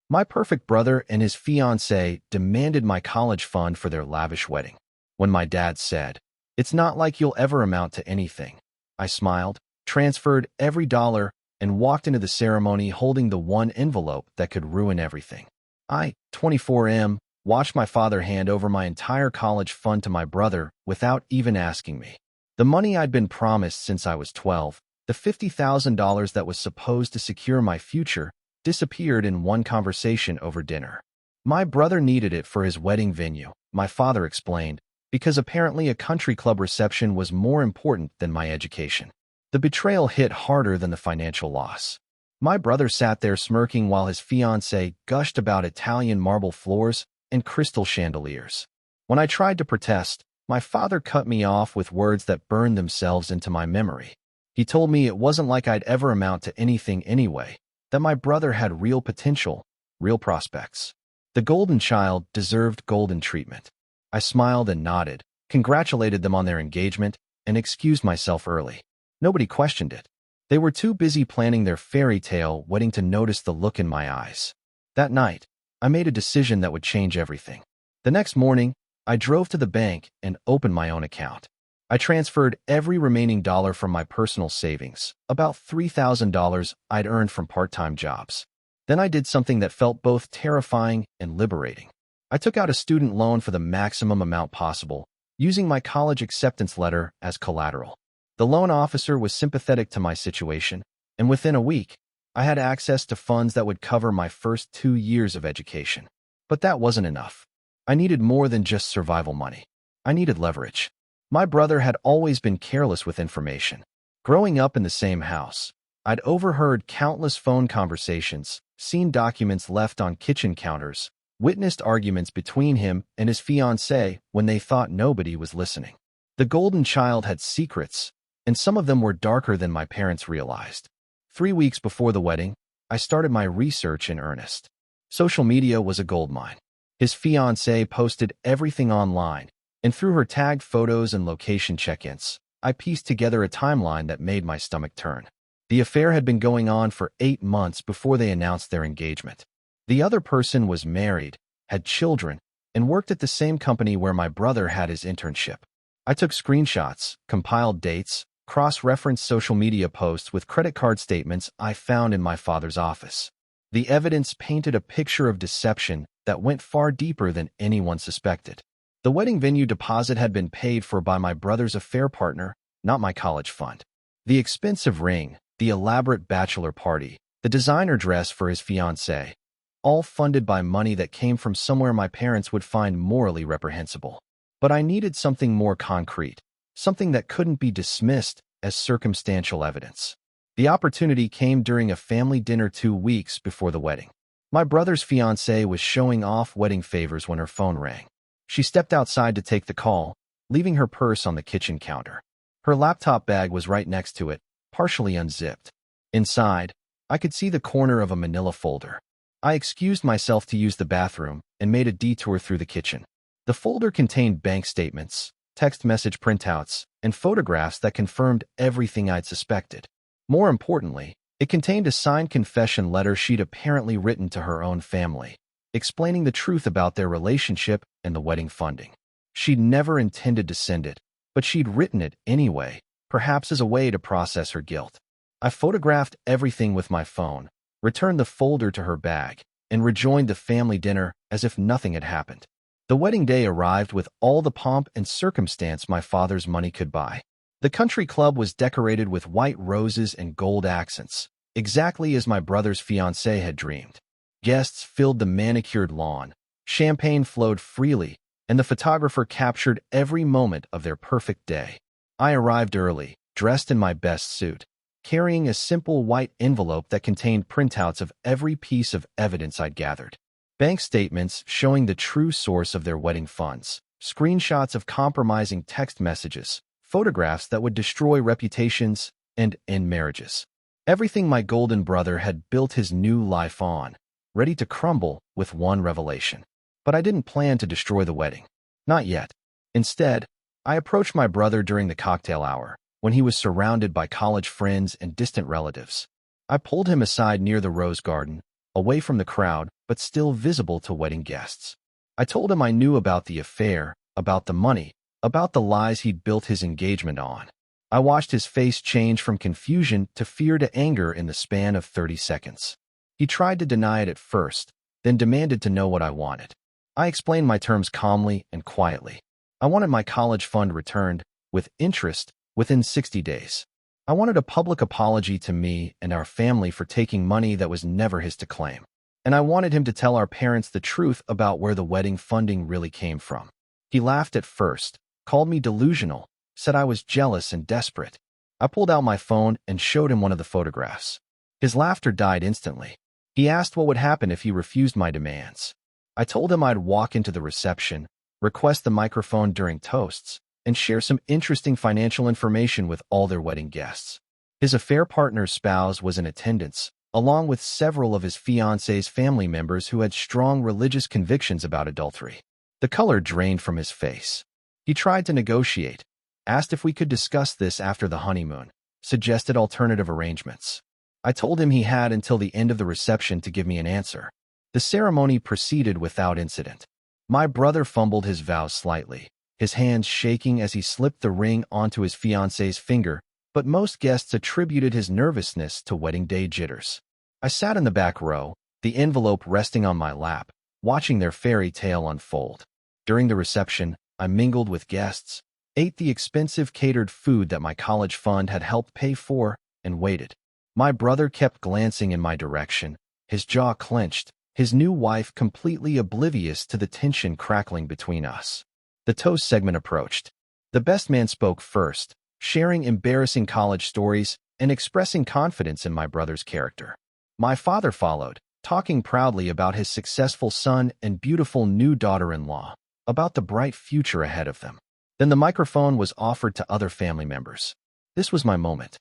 My perfect brother and his fiancée demanded my college fund for their lavish wedding. When my dad said, "It's not like you'll ever amount to anything," I smiled, transferred every dollar, and walked into the ceremony holding the one envelope that could ruin everything. I, 24M, watched my father hand over my entire college fund to my brother without even asking me. The money I'd been promised since I was 12, the $50,000 that was supposed to secure my future, disappeared in one conversation over dinner. My brother needed it for his wedding venue, my father explained, because apparently a country club reception was more important than my education. The betrayal hit harder than the financial loss. My brother sat there smirking while his fiancée gushed about Italian marble floors and crystal chandeliers. When I tried to protest, my father cut me off with words that burned themselves into my memory. He told me it wasn't like I'd ever amount to anything anyway, that my brother had real potential, real prospects. The golden child deserved golden treatment. I smiled and nodded, congratulated them on their engagement, and excused myself early. Nobody questioned it. They were too busy planning their fairy tale wedding to notice the look in my eyes. That night, I made a decision that would change everything. The next morning, I drove to the bank and opened my own account. I transferred every remaining dollar from my personal savings, about $3,000 I'd earned from part-time jobs. Then I did something that felt both terrifying and liberating. I took out a student loan for the maximum amount possible, using my college acceptance letter as collateral. The loan officer was sympathetic to my situation, and within a week, I had access to funds that would cover my first 2 years of education. But that wasn't enough. I needed more than just survival money. I needed leverage. My brother had always been careless with information. Growing up in the same house, I'd overheard countless phone conversations, seen documents left on kitchen counters, witnessed arguments between him and his fiancée when they thought nobody was listening. The golden child had secrets, and some of them were darker than my parents realized. 3 weeks before the wedding, I started my research in earnest. Social media was a goldmine. His fiancée posted everything online, and through her tagged photos and location check-ins, I pieced together a timeline that made my stomach turn. The affair had been going on for 8 months before they announced their engagement. The other person was married, had children, and worked at the same company where my brother had his internship. I took screenshots, compiled dates, cross-referenced social media posts with credit card statements I found in my father's office. The evidence painted a picture of deception that went far deeper than anyone suspected. The wedding venue deposit had been paid for by my brother's affair partner, not my college fund. The expensive ring, the elaborate bachelor party, the designer dress for his fiancée, all funded by money that came from somewhere my parents would find morally reprehensible. But I needed something more concrete, something that couldn't be dismissed as circumstantial evidence. The opportunity came during a family dinner 2 weeks before the wedding. My brother's fiancée was showing off wedding favors when her phone rang. She stepped outside to take the call, leaving her purse on the kitchen counter. Her laptop bag was right next to it, partially unzipped. Inside, I could see the corner of a manila folder. I excused myself to use the bathroom and made a detour through the kitchen. The folder contained bank statements, text message printouts, and photographs that confirmed everything I'd suspected. More importantly, it contained a signed confession letter she'd apparently written to her own family, explaining the truth about their relationship and the wedding funding. She'd never intended to send it, but she'd written it anyway, perhaps as a way to process her guilt. I photographed everything with my phone, returned the folder to her bag, and rejoined the family dinner as if nothing had happened. The wedding day arrived with all the pomp and circumstance my father's money could buy. The country club was decorated with white roses and gold accents, exactly as my brother's fiancée had dreamed. Guests filled the manicured lawn, champagne flowed freely, and the photographer captured every moment of their perfect day. I arrived early, dressed in my best suit, carrying a simple white envelope that contained printouts of every piece of evidence I'd gathered. Bank statements showing the true source of their wedding funds, screenshots of compromising text messages, photographs that would destroy reputations and end marriages. Everything my golden brother had built his new life on, ready to crumble with one revelation. But I didn't plan to destroy the wedding. Not yet. Instead, I approached my brother during the cocktail hour, when he was surrounded by college friends and distant relatives. I pulled him aside near the rose garden, away from the crowd, but still visible to wedding guests. I told him I knew about the affair, about the money, about the lies he'd built his engagement on. I watched his face change from confusion to fear to anger in the span of 30 seconds. He tried to deny it at first, then demanded to know what I wanted. I explained my terms calmly and quietly. I wanted my college fund returned, with interest, within 60 days. I wanted a public apology to me and our family for taking money that was never his to claim. And I wanted him to tell our parents the truth about where the wedding funding really came from. He laughed at first, called me delusional, said I was jealous and desperate. I pulled out my phone and showed him one of the photographs. His laughter died instantly. He asked what would happen if he refused my demands. I told him I'd walk into the reception, request the microphone during toasts, and share some interesting financial information with all their wedding guests. His affair partner's spouse was in attendance, along with several of his fiancée's family members who had strong religious convictions about adultery. The color drained from his face. He tried to negotiate, asked if we could discuss this after the honeymoon, suggested alternative arrangements. I told him he had until the end of the reception to give me an answer. The ceremony proceeded without incident. My brother fumbled his vows slightly, his hands shaking as he slipped the ring onto his fiancée's finger, but most guests attributed his nervousness to wedding day jitters. I sat in the back row, the envelope resting on my lap, watching their fairy tale unfold. During the reception, I mingled with guests, ate the expensive catered food that my college fund had helped pay for, and waited. My brother kept glancing in my direction, his jaw clenched, his new wife completely oblivious to the tension crackling between us. The toast segment approached. The best man spoke first, sharing embarrassing college stories and expressing confidence in my brother's character. My father followed, talking proudly about his successful son and beautiful new daughter-in-law, about the bright future ahead of them. Then the microphone was offered to other family members. This was my moment.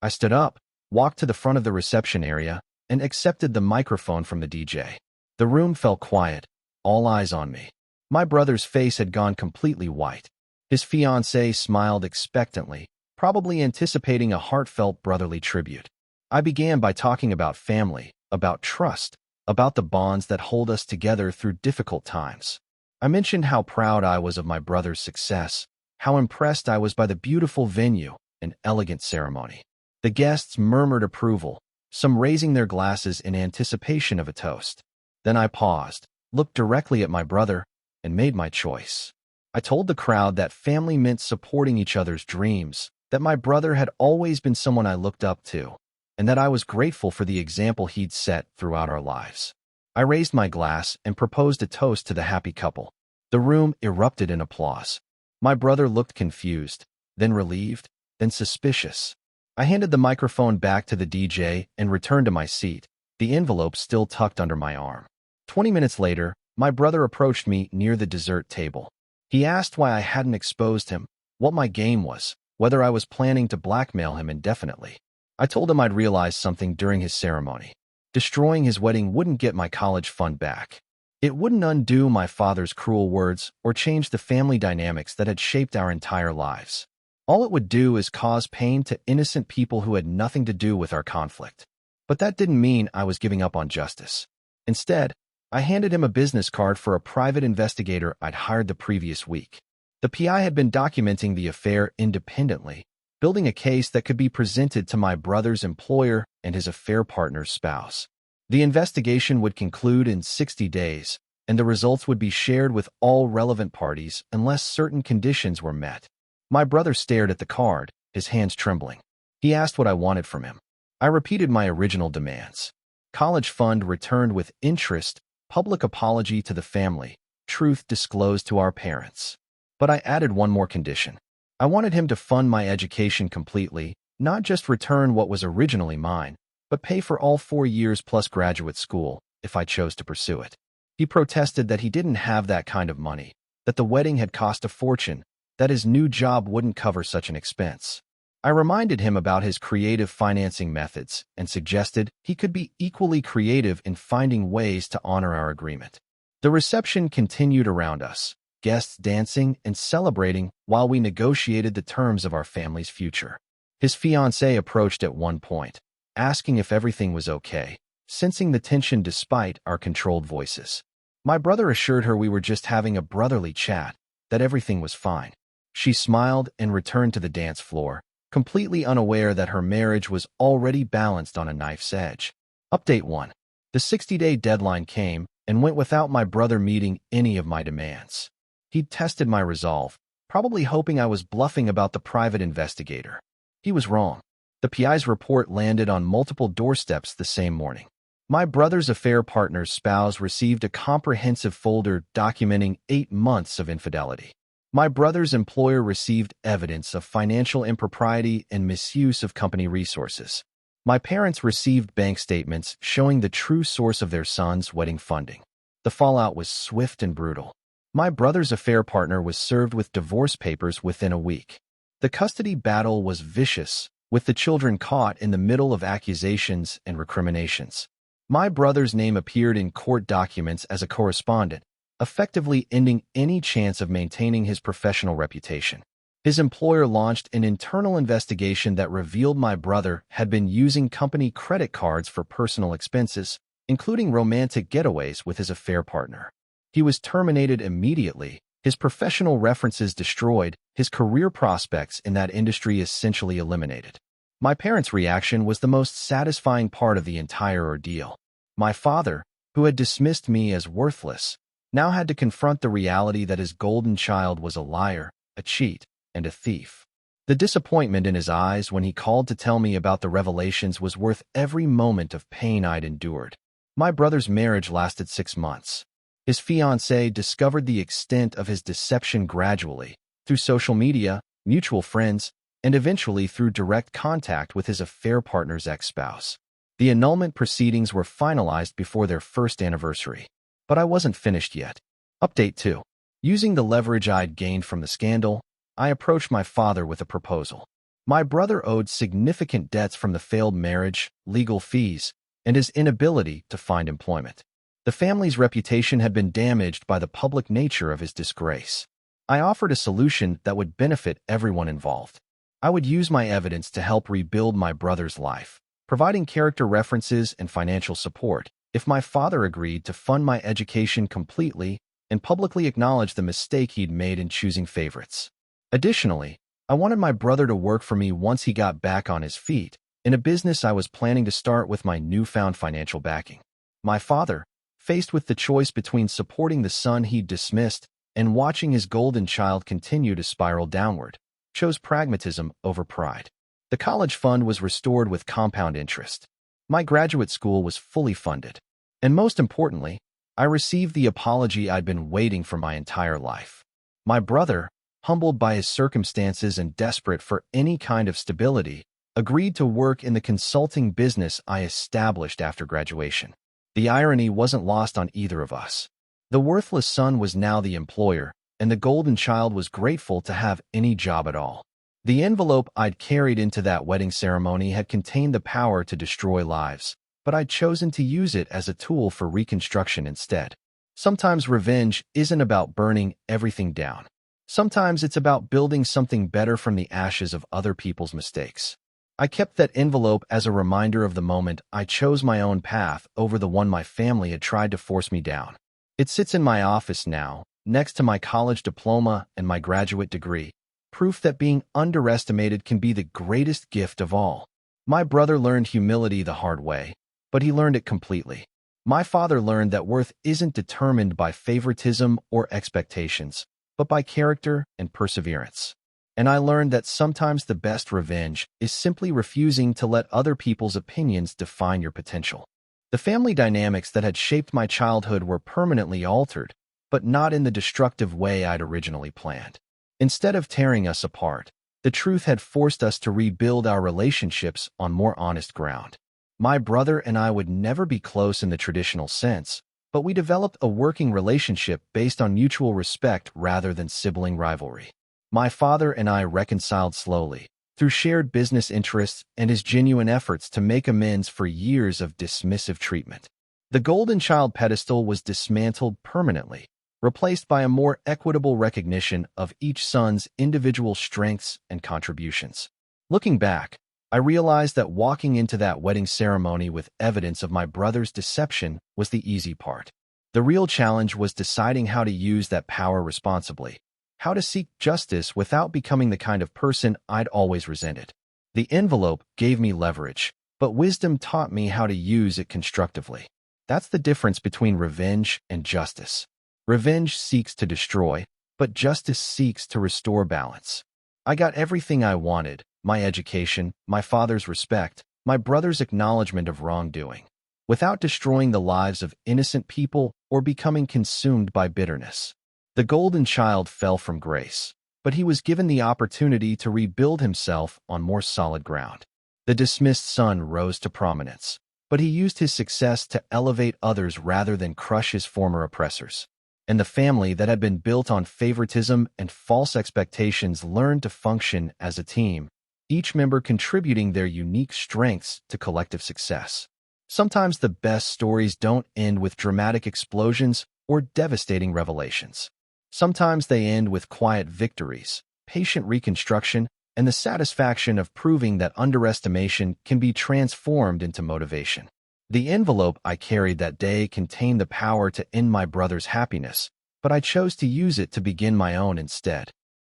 I stood up, walked to the front of the reception area, and accepted the microphone from the DJ. The room fell quiet, all eyes on me. My brother's face had gone completely white. His fiancée smiled expectantly, probably anticipating a heartfelt brotherly tribute. I began by talking about family, about trust, about the bonds that hold us together through difficult times. I mentioned how proud I was of my brother's success, how impressed I was by the beautiful venue and elegant ceremony. The guests murmured approval, some raising their glasses in anticipation of a toast. Then I paused, looked directly at my brother, and made my choice. I told the crowd that family meant supporting each other's dreams, that my brother had always been someone I looked up to, and that I was grateful for the example he'd set throughout our lives. I raised my glass and proposed a toast to the happy couple. The room erupted in applause. My brother looked confused, then relieved, then suspicious. I handed the microphone back to the DJ and returned to my seat, the envelope still tucked under my arm. 20 minutes later, my brother approached me near the dessert table. He asked why I hadn't exposed him, what my game was, whether I was planning to blackmail him indefinitely. I told him I'd realized something during his ceremony. Destroying his wedding wouldn't get my college fund back. It wouldn't undo my father's cruel words or change the family dynamics that had shaped our entire lives. All it would do is cause pain to innocent people who had nothing to do with our conflict. But that didn't mean I was giving up on justice. Instead, I handed him a business card for a private investigator I'd hired the previous week. The PI had been documenting the affair independently, building a case that could be presented to my brother's employer and his affair partner's spouse. The investigation would conclude in 60 days, and the results would be shared with all relevant parties unless certain conditions were met. My brother stared at the card, his hands trembling. He asked what I wanted from him. I repeated my original demands. College fund returned with interest, public apology to the family, truth disclosed to our parents. But I added one more condition. I wanted him to fund my education completely, not just return what was originally mine, but pay for all 4 years plus graduate school, if I chose to pursue it. He protested that he didn't have that kind of money, that the wedding had cost a fortune, that his new job wouldn't cover such an expense. I reminded him about his creative financing methods and suggested he could be equally creative in finding ways to honor our agreement. The reception continued around us, guests dancing and celebrating while we negotiated the terms of our family's future. His fiancée approached at one point, asking if everything was okay, sensing the tension despite our controlled voices. My brother assured her we were just having a brotherly chat, that everything was fine. She smiled and returned to the dance floor, completely unaware that her marriage was already balanced on a knife's edge. Update 1. The 60-day deadline came and went without my brother meeting any of my demands. He'd tested my resolve, probably hoping I was bluffing about the private investigator. He was wrong. The PI's report landed on multiple doorsteps the same morning. My brother's affair partner's spouse received a comprehensive folder documenting 8 months of infidelity. My brother's employer received evidence of financial impropriety and misuse of company resources. My parents received bank statements showing the true source of their son's wedding funding. The fallout was swift and brutal. My brother's affair partner was served with divorce papers within a week. The custody battle was vicious, with the children caught in the middle of accusations and recriminations. My brother's name appeared in court documents as a correspondent, effectively ending any chance of maintaining his professional reputation. His employer launched an internal investigation that revealed my brother had been using company credit cards for personal expenses, including romantic getaways with his affair partner. He was terminated immediately, his professional references destroyed, his career prospects in that industry essentially eliminated. My parents' reaction was the most satisfying part of the entire ordeal. My father, who had dismissed me as worthless, now had to confront the reality that his golden child was a liar, a cheat, and a thief. The disappointment in his eyes when he called to tell me about the revelations was worth every moment of pain I'd endured. My brother's marriage lasted 6 months. His fiancée discovered the extent of his deception gradually, through social media, mutual friends, and eventually through direct contact with his affair partner's ex-spouse. The annulment proceedings were finalized before their first anniversary. But I wasn't finished yet. Update 2. Using the leverage I'd gained from the scandal, I approached my father with a proposal. My brother owed significant debts from the failed marriage, legal fees, and his inability to find employment. The family's reputation had been damaged by the public nature of his disgrace. I offered a solution that would benefit everyone involved. I would use my evidence to help rebuild my brother's life, providing character references and financial support, if my father agreed to fund my education completely and publicly acknowledge the mistake he'd made in choosing favorites. Additionally, I wanted my brother to work for me once he got back on his feet, in a business I was planning to start with my newfound financial backing. My father, faced with the choice between supporting the son he'd dismissed and watching his golden child continue to spiral downward, chose pragmatism over pride. The college fund was restored with compound interest. My graduate school was fully funded. And most importantly, I received the apology I'd been waiting for my entire life. My brother, humbled by his circumstances and desperate for any kind of stability, agreed to work in the consulting business I established after graduation. The irony wasn't lost on either of us. The worthless son was now the employer, and the golden child was grateful to have any job at all. The envelope I'd carried into that wedding ceremony had contained the power to destroy lives, but I'd chosen to use it as a tool for reconstruction instead. Sometimes revenge isn't about burning everything down. Sometimes it's about building something better from the ashes of other people's mistakes. I kept that envelope as a reminder of the moment I chose my own path over the one my family had tried to force me down. It sits in my office now, next to my college diploma and my graduate degree, proof that being underestimated can be the greatest gift of all. My brother learned humility the hard way, but he learned it completely. My father learned that worth isn't determined by favoritism or expectations, but by character and perseverance. And I learned that sometimes the best revenge is simply refusing to let other people's opinions define your potential. The family dynamics that had shaped my childhood were permanently altered, but not in the destructive way I'd originally planned. Instead of tearing us apart, the truth had forced us to rebuild our relationships on more honest ground. My brother and I would never be close in the traditional sense, but we developed a working relationship based on mutual respect rather than sibling rivalry. My father and I reconciled slowly, through shared business interests and his genuine efforts to make amends for years of dismissive treatment. The golden child pedestal was dismantled permanently, replaced by a more equitable recognition of each son's individual strengths and contributions. Looking back, I realized that walking into that wedding ceremony with evidence of my brother's deception was the easy part. The real challenge was deciding how to use that power responsibly, how to seek justice without becoming the kind of person I'd always resented. The envelope gave me leverage, but wisdom taught me how to use it constructively. That's the difference between revenge and justice. Revenge seeks to destroy, but justice seeks to restore balance. I got everything I wanted: my education, my father's respect, my brother's acknowledgement of wrongdoing, without destroying the lives of innocent people or becoming consumed by bitterness. The golden child fell from grace, but he was given the opportunity to rebuild himself on more solid ground. The dismissed son rose to prominence, but he used his success to elevate others rather than crush his former oppressors. And the family that had been built on favoritism and false expectations learned to function as a team, each member contributing their unique strengths to collective success. Sometimes the best stories don't end with dramatic explosions or devastating revelations. Sometimes they end with quiet victories, patient reconstruction, and the satisfaction of proving that underestimation can be transformed into motivation. The envelope I carried that day contained the power to end my brother's happiness, but I chose to use it to begin my own instead.